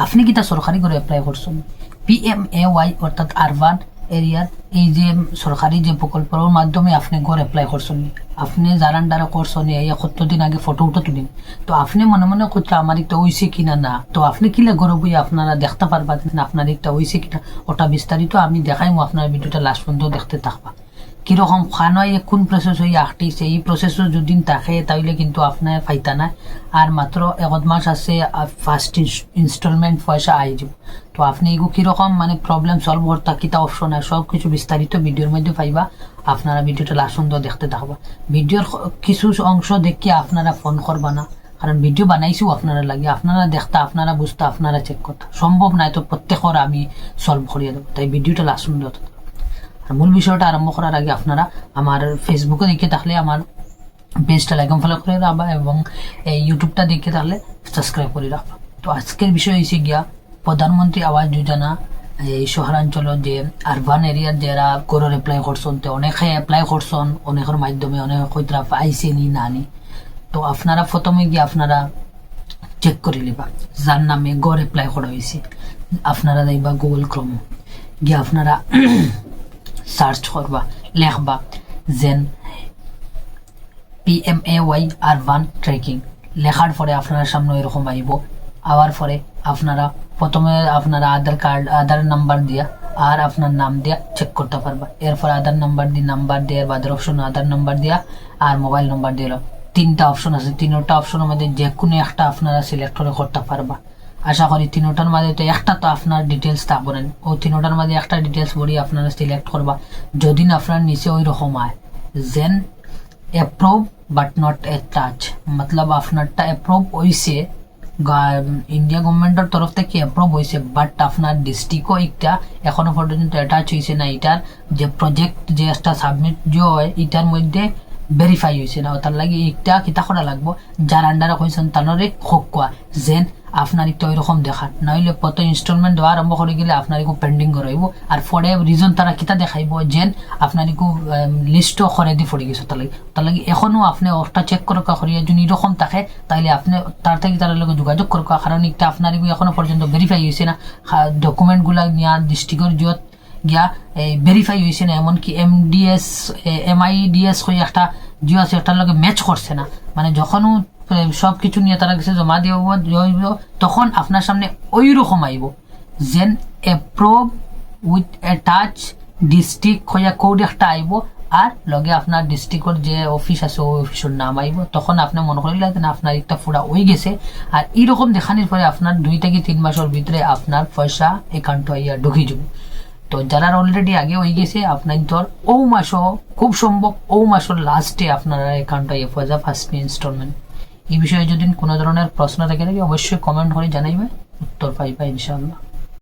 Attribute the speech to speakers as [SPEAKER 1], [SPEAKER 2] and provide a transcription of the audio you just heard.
[SPEAKER 1] আপনি কিতা সরকারি করে অ্যাপ্লাই করছেন PMAY অর্থাৎ আরবান এরিয়ার এই যে সরকারি যে প্রকল্পের মাধ্যমে আপনি ঘর অ্যাপ্লাই করছেন, আপনি যার আন্ডারে করছেন এই 71 দিন আগে ফটো উঠে তুলেন, তো আপনি মনে মনে করছে আমার একটা হইছে কিনা না, তো আপনি কিলে ঘরে বই আপনারা দেখতে পারবেন আপনার একটা হইছে কিনা, ওটা বিস্তারিত আমি দেখাইমু, আপনার ভিডিওটা লাস্ট পর্যন্ত দেখতে থাকবা। কিরকম খানয় কোন প্রসেস হয়ে আঁকটিছে এই প্রসেসও যদি থাকে তাইলে কিন্তু আপনার ফাইতা না, আর মাত্র 1 মাস আছে ফার্স্ট ইনস্টলমেন্ট পয়সা আই যাব। তো আপনি এগু কিরকম মানে প্রবলেম সলভ করতে কিতা অপশন আছে সব কিছু বিস্তারিত ভিডিওর মধ্যে পাইবা, আপনারা ভিডিওটা লাস্ট পর্যন্ত দেখতে থাকবা। ভিডিওর কিছু অংশ দেখে আপনারা ফোন করবা না, কারণ ভিডিও বানাইছো আপনারা লাগে, আপনারা দেখতে আপনারা বুঝতে আপনারা চেক করতে সম্ভব নাই, তো প্রত্যেকের আমি সলভ করিয়ে দেবো, তাই ভিডিওটা লাস্ট পর্যন্ত। আর মূল বিষয়টা আরম্ভ করার আগে আপনারা আমার ফেসবুকে দেখে থাকলে আমার পেজটা লাইক ফলো করে রাখবা এবং এই ইউটিউবটা দেখে থাকলে সাবস্ক্রাইব করে রাখবা। তো আজকের বিষয় হয়েছে গিয়া প্রধানমন্ত্রী আবাস যোজনা এই শহরাঞ্চল যে আরবান এরিয়ার যারা গড়ের এপ্লাই করছেন, তো অনেকে এপ্লাই করছেন, অনেকের মাধ্যমে অনেক কইতরা আইসে নি না নি। তো আপনারা প্রথমে গিয়ে আপনারা চেক করে নিবা যার নামে গড় এপ্লাই করা হয়েছে, আপনারা যাইবা গুগল ক্রোম গিয়ে আপনারা সার্চ করবা, লেখবা যেন PMAY আরবান ট্রেকিং, লেখার পরে আপনারা সামনে এরকম আইব। আওয়ার পরে আপনারা প্রথমে আপনারা আধার নাম্বার দিয়া আর আপনার নাম দিয়া চেক করতে পারবা। এরপর আধার নাম্বার দিয়ে বাদের অপশন আধার নাম্বার দিয়া আর মোবাইল নাম্বার দিয়ে 3টা অপশন আছে, 3টা অপশনের মধ্যে যে কোনো একটা আপনারা সিলেক্ট করতে পারবা। আশা করি 3টার মাঝে তো একটা তো আপনার ডিটেলস থাকবো না, ও 3টার মাঝে একটা ডিটেলস বড়ি আপনারা সিলেক্ট করবা। যদি আপনার নিচে ওই রকম হয় যেন অ্যাপ্রুভ বাট নট অ্যাটাচ, মতলব আপনারটা অ্যাপ্রুভ হয়েছে ইন্ডিয়া গভর্নমেন্টের তরফ থেকে অ্যাপ্রুভ হয়েছে, বাট আপনার ডিস্ট্রিক্টও একটা এখনো পর্যন্ত অ্যাটাচ হয়েছে না, এটার যে প্রজেক্ট যে একটা সাবমিট যে হয় এটার মধ্যে ভেরিফাই হয়েছে না, তার লাগে একটা কিতা করা লাগবো যার আন্ডারে হয়েছেন তানরে হোক কোয়া যেন আপনার একটা ওইরকম দেখার, নইলে কত ইনস্টলমেন্ট দেওয়া আরম্ভ করে গেলে আপনার একটু পেন্ডিং রইব, আর পরে রিজন তারা কিতা দেখাইব যেন আপনার একটু লিস্টও করে দিয়ে পড়ে গেছে, তার লাগে এখনো আপনি ওটা চেক করকা করিয়া যদি এরকম থাকে তাইলে আপনি তার থেকে তার লগে যোগাযোগ করকা, কারণ একটা আপনার এখনো পর্যন্ত ভেরিফাই হয়েছে না, ডকুমেন্টগুলা নিয়ে ডিস্ট্রিক্টের যত গিয়া ভেরিফাই হয়েছে না, এমনকি MIDS হয়ে একটা জিও আছে ওটার লগে ম্যাচ করছে না, মানে যখনও সবকিছু নিয়ে তারা কাছে জমা দিয়ে তখন আপনার সামনে ওই রকম আইব যেন অ্যাপ্রুভ উইথ অ্যাটাচ ডিস্ট্রিক্ট হইয়া কোড একটা আইব, আর লগে আপনার ডিস্ট্রিক্টের যে অফিস আছে ওই অফিসের নাম আইব, তখন আপনি মনে করিলেন যে আপনার একটা পুরা হয়ে গেছে। আর এইরকম দেখানোর পরে আপনার 2 থেকে 3 মাসের ভিতরে আপনার পয়সা অ্যাকাউন্টে আইয়া ঢুকে যাবে। তো যারা অলরেডি আগে হয়ে গেছে আপনার ধর ও মাসও খুব সম্ভব ও মাসের লাস্টে আপনারা অ্যাকাউন্টে আইয়া পয়সা ফার্স্ট ইনস্টলমেন্ট। এই বিষয়ে যদি কোনো ধরনের প্রশ্ন থাকে অবশ্যই কমেন্ট করে জানাইবে, উত্তর পাইবা ইনশাআল্লাহ।